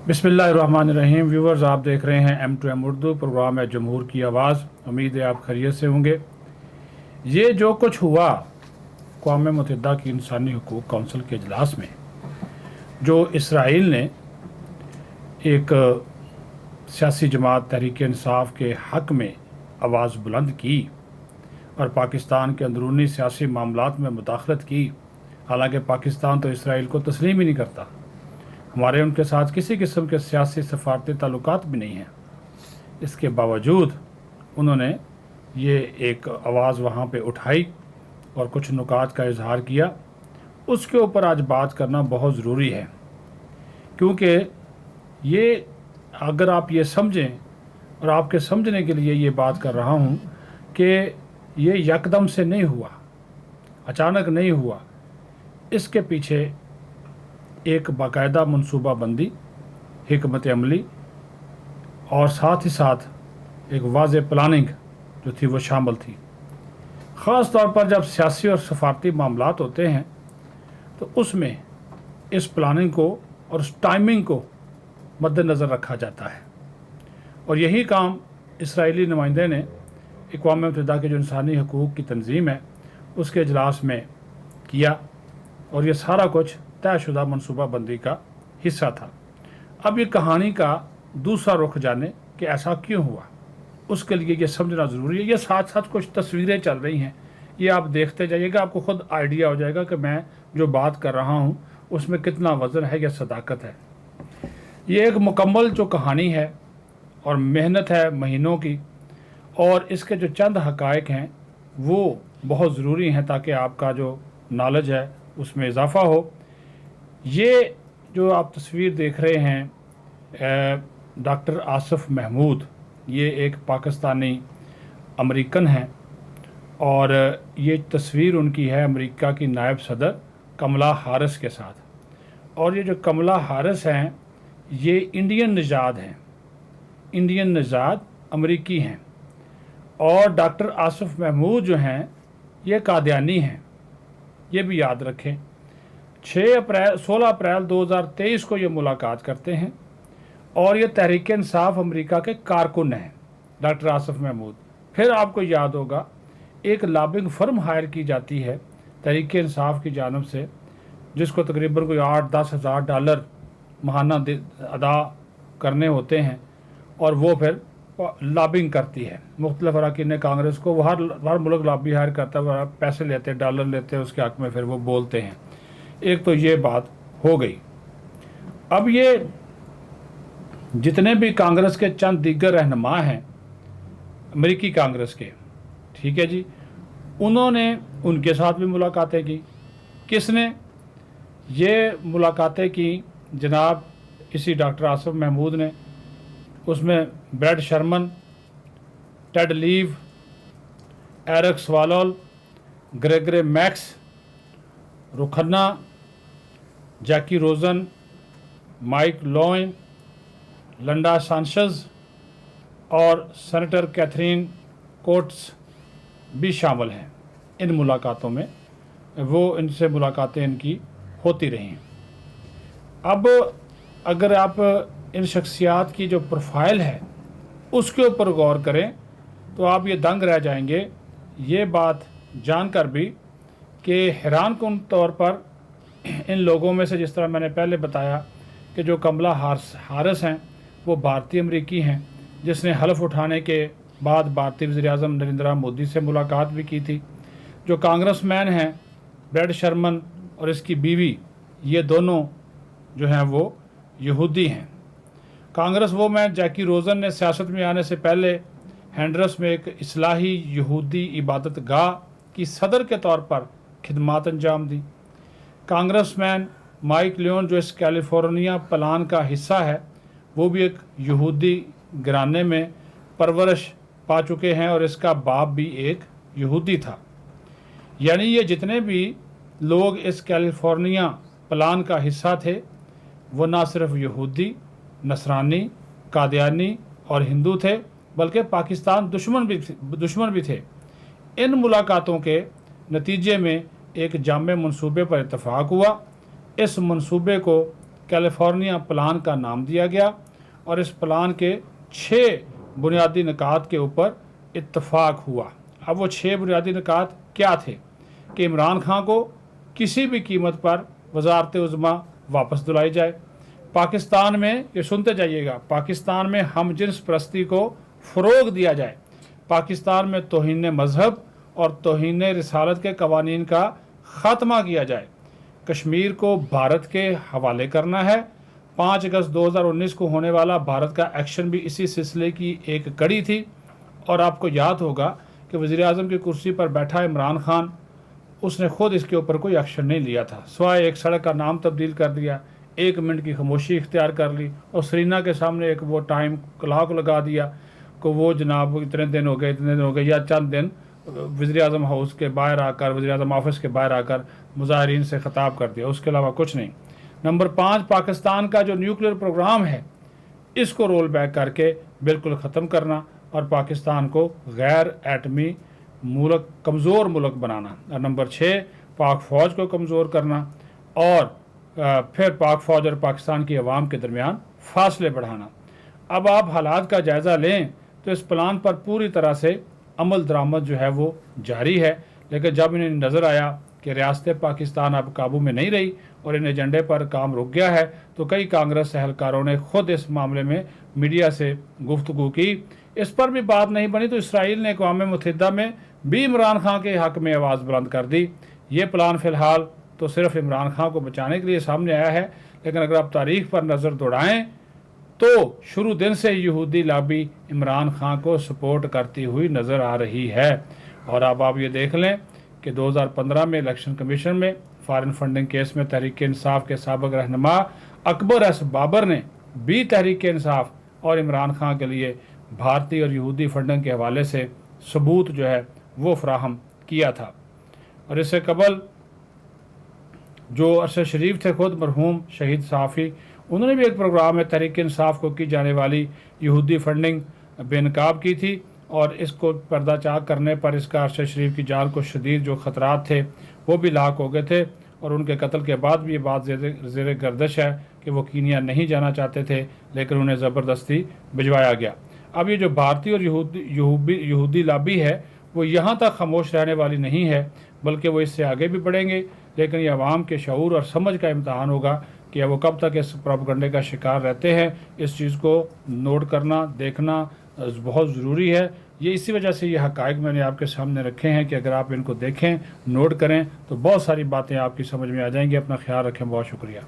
बिस्मिल्लाहिर्रहमानिर्रहीम। व्यूवर्स, आप देख रहे हैं M2M उर्दू। प्रोग्राम है जमहूर की आवाज़। उम्मीद है आप खैरियत से होंगे। ये जो कुछ हुआ अक़वाम मुत्तहिदा की इंसानी हकूक़ कौंसिल के इजलास में, जो इसराइल ने एक सियासी जमात तहरीक इंसाफ के हक़ में आवाज़ बुलंद की और पाकिस्तान के अंदरूनी सियासी मामलात में मुदाखलत की, हालांकि पाकिस्तान तो इसराइल को तस्लीम ही नहीं करता। हमारे उनके साथ किसी किस्म के सियासी सफारती ताल्लुकात भी नहीं हैं। इसके बावजूद उन्होंने ये एक आवाज़ वहाँ पे उठाई और कुछ नुकात का इजहार किया। उसके ऊपर आज बात करना बहुत ज़रूरी है, क्योंकि ये अगर आप ये समझें, और आपके समझने के लिए ये बात कर रहा हूँ कि ये यकदम से नहीं हुआ, अचानक नहीं हुआ। इसके पीछे एक बाकायदा मनसूबा बंदी, हिकमत अमली और साथ ही साथ एक वाज़े प्लानिंग जो थी वो शामिल थी। ख़ास तौर पर जब सियासी और सफारती मामलात होते हैं तो उसमें इस प्लानिंग को और उस टाइमिंग को मद्देनज़र रखा जाता है। और यही काम इसराइली नुमाइंदे ने अक़वाम मुत्तहिदा के जो इंसानी हकूक़ की तंजीम है उसके इजलास में किया, और ये सारा कुछ तयशुदा मनसूबा बंदी का हिस्सा था। अब ये कहानी का दूसरा रुख जाने कि ऐसा क्यों हुआ, उसके लिए ये समझना ज़रूरी है। ये साथ साथ कुछ तस्वीरें चल रही हैं, ये आप देखते जाइएगा, आपको ख़ुद आइडिया हो जाएगा कि मैं जो बात कर रहा हूँ उसमें कितना वज़न है या सदाकत है। ये एक मुकम्मल जो कहानी है और मेहनत है महीनों की, और इसके जो चंद हक़ाइक़ हैं वो बहुत ज़रूरी हैं ताकि आपका जो नॉलेज है उसमें इजाफ़ा हो। ये जो आप तस्वीर देख रहे हैं, डॉक्टर आसिफ महमूद, ये एक पाकिस्तानी अमेरिकन हैं, और ये तस्वीर उनकी है अमेरिका की नायब सदर कमला हारिस के साथ। और ये जो कमला हारिस हैं ये इंडियन निजाद हैं, इंडियन निजाद अमेरिकी हैं, और डॉक्टर आसिफ महमूद जो हैं ये कादियानी हैं। ये भी याद रखें। 16 अप्रैल 2023 को ये मुलाकात करते हैं, और ये तहरीक इंसाफ अमेरिका के कारकुन हैं डॉक्टर आसिफ महमूद। फिर आपको याद होगा एक लॉबिंग फर्म हायर की जाती है तहरीक इंसाफ की जानब से, जिसको तकरीबन कोई 8-10 हज़ार डॉलर माहाना अदा करने होते हैं, और वो फिर लॉबिंग करती है मुख्तलिफ अरकान कांग्रेस को। वो हर मुल्क लॉबी हायर करता है, पैसे लेते, डॉलर लेते हैं, उसके हक़ में फिर वो बोलते हैं। एक तो ये बात हो गई। अब ये जितने भी कांग्रेस के चंद दीगर रहनुमा हैं अमेरिकी कांग्रेस के, ठीक है जी, उन्होंने उनके साथ भी मुलाकातें की। किसने ये मुलाकातें की? जनाब इसी डॉक्टर आसिफ महमूद ने। उसमें Brad Sherman, Ted Lieu, Eric Swalwell, Gregory Meeks, Ro Khanna, Jacky Rosen, Mike Levin, Linda Sanchez और सेनेटर कैथरीन कोट्स भी शामिल हैं इन मुलाकातों में। वो इनसे मुलाकातें इनकी होती रहीं। अब अगर आप इन शख्सियात की जो प्रोफाइल है उसके ऊपर गौर करें तो आप ये दंग रह जाएंगे ये बात जानकर भी कि हैरान कुन तौर पर इन लोगों में से, जिस तरह मैंने पहले बताया कि जो कमला हारिस हैं वो भारतीय अमरीकी हैं, जिसने हलफ उठाने के बाद भारतीय वज़ीर-ए-आज़म नरेंद्र मोदी से मुलाकात भी की थी। जो कांग्रेसमैन हैं ब्रैड शर्मन और इसकी बीवी, ये दोनों जो हैं वो यहूदी हैं। कांग्रेस वो मैन जैकी रोज़न ने सियासत में आने से पहले हैंडरस में एक इस्लाही यहूदी इबादत गाह की सदर के तौर पर खिदमात अंजाम दी। कांग्रेसमैन माइक लियोन जो इस कैलिफोर्निया प्लान का हिस्सा है, वो भी एक यहूदी घराने में परवरिश पा चुके हैं, और इसका बाप भी एक यहूदी था। यानी ये जितने भी लोग इस कैलिफोर्निया प्लान का हिस्सा थे वो ना सिर्फ यहूदी, नसरानी, कादियानी और हिंदू थे, बल्कि पाकिस्तान दुश्मन भी थे। इन मुलाकातों के नतीजे में एक जामे मंसूबे पर इत्तफाक हुआ। इस मंसूबे को कैलिफोर्निया प्लान का नाम दिया गया और इस प्लान के 6 बुनियादी निकात के ऊपर इत्तफाक हुआ। अब वो 6 बुनियादी निकात क्या थे कि इमरान खान को किसी भी कीमत पर वजारत उज़्मा वापस दिलाई जाए, पाकिस्तान में, ये सुनते जाइएगा, पाकिस्तान में हम जिन्स परस्ती को फ़रोग दिया जाए, पाकिस्तान में तौहीन मज़हब और तौहीन रिसालत के कवानीन का ख़ात्मा किया जाए, कश्मीर को भारत के हवाले करना है। 5 अगस्त 2019 को होने वाला भारत का एक्शन भी इसी सिलसिले की एक कड़ी थी। और आपको याद होगा कि वज़ीर आज़म की कुर्सी पर बैठा इमरान खान, उसने खुद इसके ऊपर कोई एक्शन नहीं लिया था, सिवाय एक सड़क का नाम तब्दील कर दिया, 1 मिनट की खामोशी इख्तियार कर ली और सरीना के सामने एक वो टाइम क्लॉक लगा दिया कि वो जनाब इतने दिन हो गए, या चंद दिन वज़ीर आज़म हाउस के बाहर आकर, वज़ीर आज़म ऑफिस के बाहर आकर मुज़ाहिरीन से ख़िताब कर दिया, उसके अलावा कुछ नहीं। नंबर 5, पाकिस्तान का जो न्यूक्लियर प्रोग्राम है इसको रोल बैक करके बिल्कुल ख़त्म करना और पाकिस्तान को गैर एटमी मुल्क, कमज़ोर मुल्क बनाना। और नंबर 6, पाक फ़ौज को कमज़ोर करना और फिर पाक फ़ौज और पाकिस्तान की अवाम के दरमियान फासले बढ़ाना। अब आप हालात का जायज़ा लें तो इस प्लान पर पूरी तरह से अमल दरामद जो है वो जारी है, लेकिन जब इन्हें नज़र आया कि रियासत पाकिस्तान अब काबू में नहीं रही और इन एजेंडे पर काम रुक गया है, तो कई कांग्रेस एहलकारों ने खुद इस मामले में मीडिया से गुफ्तगू की। इस पर भी बात नहीं बनी तो इसराइल ने अक़वाम मुत्तहिदा में भी इमरान खान के हक़ में आवाज़ बुलंद कर दी। ये प्लान फ़िलहाल तो सिर्फ इमरान खान को बचाने के लिए सामने आया है, लेकिन अगर आप तारीख पर नज़र दौड़ाएँ तो शुरू दिन से यहूदी लॉबी इमरान खान को सपोर्ट करती हुई नज़र आ रही है। और अब आप ये देख लें कि 2015 में इलेक्शन कमीशन में फॉरेन फंडिंग केस में तहरीक इंसाफ के साबिक़ रहनुमा अकबर एस बाबर ने भी तहरीक इंसाफ और इमरान खान के लिए भारतीय और यहूदी फंडिंग के हवाले से सबूत जो है वो फराहम किया था। और इससे कबल जो अरशद शरीफ थे, खुद मरहूम शहीद सहाफ़ी, उन्होंने भी एक प्रोग्राम में तहरीक इंसाफ को की जाने वाली यहूदी फंडिंग बेनकाब की थी और इसको पर्दाचाक करने पर इसका अरशद शरीफ की जान को शदीद जो ख़तरात थे वो भी लाक हो गए थे। और उनके कत्ल के बाद भी ये बात ज़ेर गर्दिश है कि वो कीनिया नहीं जाना चाहते थे, लेकिन उन्हें ज़बरदस्ती भिजवाया गया। अब ये जो भारतीय और यहूदी लॉबी है वो यहाँ तक खामोश रहने वाली नहीं है, बल्कि वो इससे आगे भी बढ़ेंगे। लेकिन ये अवाम के शऊर और समझ का इम्तहान होगा कि वो कब तक इस प्रोपेगेंडे का शिकार रहते हैं। इस चीज़ को नोट करना, देखना बहुत ज़रूरी है। ये इसी वजह से ये हक़ाइक़ मैंने आपके सामने रखे हैं कि अगर आप इनको देखें, नोट करें तो बहुत सारी बातें आपकी समझ में आ जाएंगी। अपना ख्याल रखें, बहुत शुक्रिया।